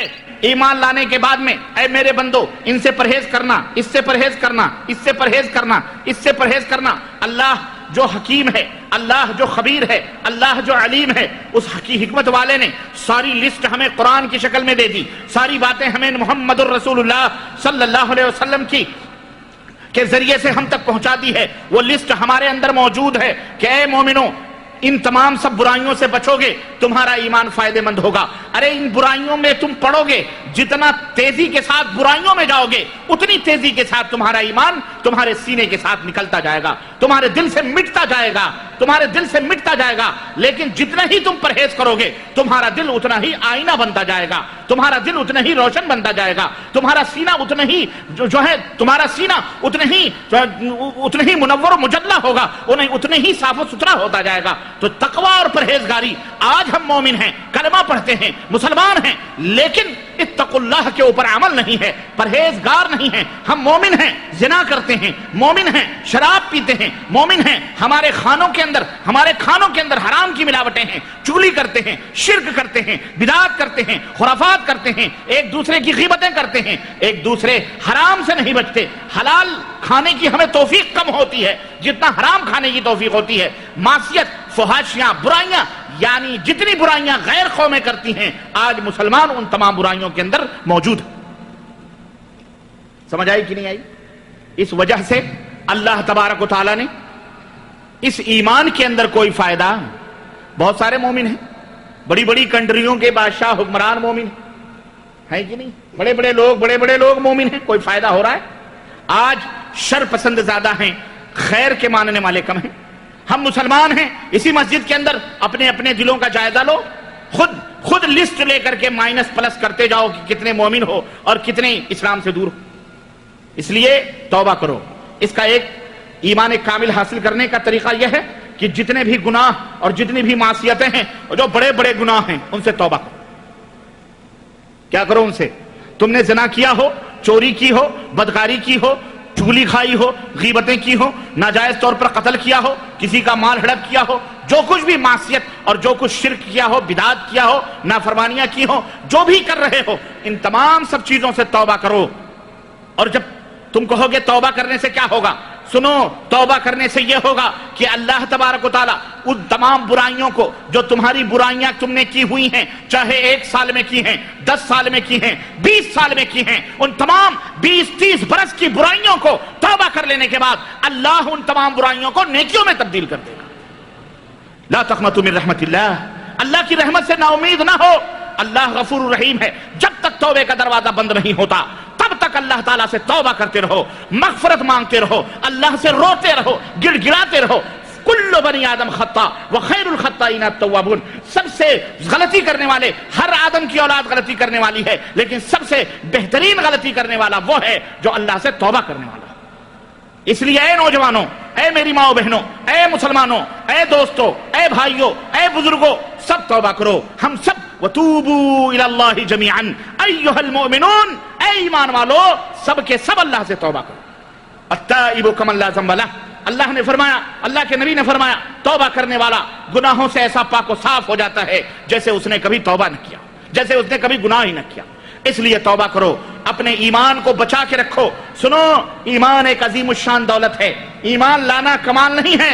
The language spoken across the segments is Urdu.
ہے ایمان لانے کے بعد میں، اے میرے بندو ان سے پرہیز کرنا، اس سے پرہیز کرنا، اس سے پرہیز کرنا، اس سے پرہیز کرنا۔ اللہ جو حکیم ہے، اللہ جو خبیر ہے، اللہ جو علیم ہے، اس حکمت والے نے ساری لسٹ ہمیں قرآن کی شکل میں دے دی، ساری باتیں ہمیں محمد الرسول اللہ صلی اللہ علیہ وسلم کی کے ذریعے سے ہم تک پہنچا دی ہے۔ وہ لسٹ ہمارے اندر موجود ہے کہ اے مومنوں ان تمام سب برائیوں سے بچو گے، تمہارا ایمان فائدہ مند ہوگا۔ ارے ان برائیوں میں تم پڑو گے، جتنا تیزی کے ساتھ برائیوں میں جاؤ گے اتنی تیزی کے ساتھ تمہارا ایمان تمہارے سینے کے ساتھ نکلتا جائے گا، تمہارے دل سے مٹتا جائے گا، تمہارے دل سے مٹتا جائے گا۔ لیکن جتنا ہی تم پرہیز کرو گے تمہارا دل اتنا ہی آئینہ بنتا جائے گا، تمہارا دل اتنا ہی روشن بنتا جائے گا، تمہارا سینہ اتنا ہی جو ہے تمہارا سینہ اتنا ہی منور و مجلہ ہوگا، اتنے ہی صاف و ستھرا ہوتا جائے گا۔ تو تقوی اور پرہیزگاری، آج ہم مومن ہیں، کلمہ پڑھتے ہیں، مسلمان ہیں، لیکن اتقوا اللہ کے اوپر عمل نہیں ہے، پرہیزگار نہیں ہیں۔ ہم مومن ہیں، زنا کرتے ہیں، مومن ہیں، شراب پیتے ہیں، مومن ہیں، ہمارے کھانوں کے اندر حرام کی ملاوٹیں ہیں، چغلی کرتے ہیں، شرک کرتے ہیں، بدعات کرتے ہیں، خرافات کرتے ہیں، ایک دوسرے کی غیبتیں کرتے ہیں، ایک دوسرے حرام سے نہیں بچتے۔ حلال کھانے کی ہمیں توفیق کم ہوتی ہے جتنا حرام کھانے کی توفیق ہوتی ہے۔ معصیت، فحاشیاں، برائیاں، یعنی جتنی برائیاں غیر قومیں کرتی ہیں آج مسلمان ان تمام برائیوں کے اندر موجود ہیں۔ سمجھ آئی کہ نہیں آئی؟ اس وجہ سے اللہ تبارک و تعالیٰ نے اس ایمان کے اندر کوئی فائدہ، بہت سارے مومن ہیں، بڑی بڑی کنٹریوں کے بادشاہ حکمران مومن ہیں کہ نہیں؟ بڑے بڑے لوگ مومن ہیں، کوئی فائدہ ہو رہا ہے؟ آج شر پسند زیادہ ہیں، خیر کے ماننے والے کم ہیں۔ ہم مسلمان ہیں، اسی مسجد کے اندر اپنے اپنے دلوں کا جائزہ لو، خود لسٹ لے کر کے مائنس پلس کرتے جاؤ کہ کتنے مومن ہو اور کتنے اسلام سے دور ہو۔ اس لیے توبہ کرو۔ اس کا ایک ایمان کامل حاصل کرنے کا طریقہ یہ ہے کہ جتنے بھی گناہ اور جتنی بھی معصیتیں ہیں اور جو بڑے بڑے گناہ ہیں ان سے توبہ کرو۔ کیا کرو ان سے؟ تم نے زنا کیا ہو، چوری کی ہو، بدکاری کی ہو، چغلی کھائی ہو، غیبتیں کی ہو، ناجائز طور پر قتل کیا ہو، کسی کا مال ہڑپ کیا ہو، جو کچھ بھی معصیت اور جو کچھ شرک کیا ہو، بدعات کیا ہو، نافرمانیاں کی ہو، جو بھی کر رہے ہو ان تمام سب چیزوں سے توبہ کرو۔ اور جب تم کہو گے توبہ کرنے سے کیا ہوگا؟ سنو، توبہ کرنے سے یہ ہوگا کہ اللہ تبارک و تعالیٰ ان تمام برائیوں کو، جو تمہاری برائیاں تم نے کی ہوئی ہیں، چاہے 1 سال میں کی ہیں، 10 سال میں کی ہیں، 20 سال میں کی ہیں، ان تمام 20-30 برس کی برائیوں کو توبہ کر لینے کے بعد اللہ ان تمام برائیوں کو نیکیوں میں تبدیل کر دے گا۔ لا تقنطوا من رحمت اللہ، اللہ کی رحمت سے نا امید نہ ہو۔ اللہ غفور الرحیم ہے، جب تک توبے کا دروازہ بند نہیں ہوتا تب تک اللہ تعالیٰ سے توبہ کرتے رہو، مغفرت مانگتے رہو، اللہ سے روتے رہو، گڑ گڑاتے رہو۔ کل بنی آدم خطا وخیر الخطائین التوابون، سب سے غلطی کرنے والے، ہر آدم کی اولاد غلطی کرنے والی ہے، لیکن سب سے بہترین غلطی کرنے والا وہ ہے جو اللہ سے توبہ کرنے والا ہے۔ اس لیے اے نوجوانوں، اے میری ماں بہنوں، اے مسلمانوں، اے دوستوں، اے بھائیوں، اے بزرگوں، سب توبہ کرو۔ ہم سب وَتُوبُوا إِلَى اللَّهِ جَمِيعًا أَيُّهَا الْمُؤْمِنُونَ، اے ایمان والو سب کے سب اللہ سے توبہ کرو۔ التائب کمن لا ذنب لہ، اللہ نے فرمایا، اللہ کے نبی نے فرمایا، توبہ کرنے والا گناہوں سے ایسا پاک و صاف ہو جاتا ہے جیسے اس نے کبھی توبہ نہ کیا، جیسے اس نے کبھی گناہ ہی نہ کیا۔ اس لیے توبہ کرو، اپنے ایمان کو بچا کے رکھو۔ سنو، ایمان ایک عظیم الشان دولت ہے۔ ایمان لانا کمال نہیں ہے،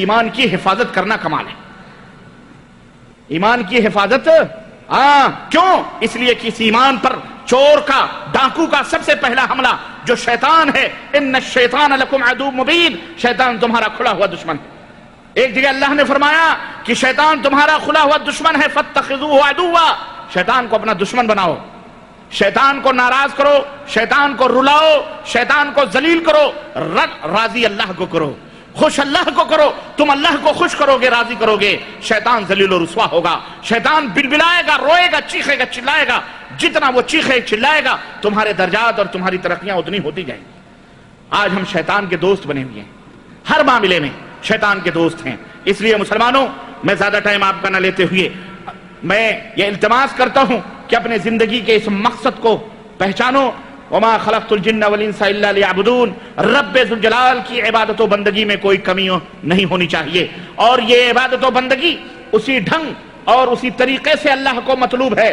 ایمان کی حفاظت کرنا کمال ہے۔ ایمان کی حفاظت، کیوں؟ اس لیے کہ اس ایمان پر چور کا، ڈاکو کا سب سے پہلا حملہ جو شیطان ہے، ان الشیطان لکم عدو مبین، شیطان تمہارا کھلا ہوا دشمن ہے۔ ایک جگہ اللہ نے فرمایا کہ شیطان تمہارا کھلا ہوا دشمن ہے، فاتخذوہ عدوا، شیطان کو اپنا دشمن بناؤ، شیطان کو ناراض کرو، شیطان کو رلاؤ، شیطان کو ذلیل کرو، راضی اللہ کو کرو، خوش اللہ کو کرو۔ تم اللہ کو خوش کرو گے، راضی کرو گے، شیطان ذلیل و رسوا ہوگا، شیطان بلبلائے گا، روئے گا، چیخے گا، چلائے گا۔ جتنا وہ چیخے چلائے گا تمہارے درجات اور تمہاری ترقیاں اتنی ہوتی جائیں گی۔ آج ہم شیطان کے دوست بنے ہوئے ہیں، ہر معاملے میں شیطان کے دوست ہیں۔ اس لیے مسلمانوں، میں زیادہ ٹائم آپ کا نہ لیتے ہوئے میں یہ التماس کرتا ہوں کہ اپنے زندگی کے اس مقصد کو پہچانو۔ وما خلقت الجن والانس الا ليعبدون، رب ذوالجلال کی عبادت و بندگی میں کوئی کمی نہیں ہونی چاہیے، اور یہ عبادت و بندگی اسی ڈھنگ اور اسی طریقے سے اللہ کو مطلوب ہے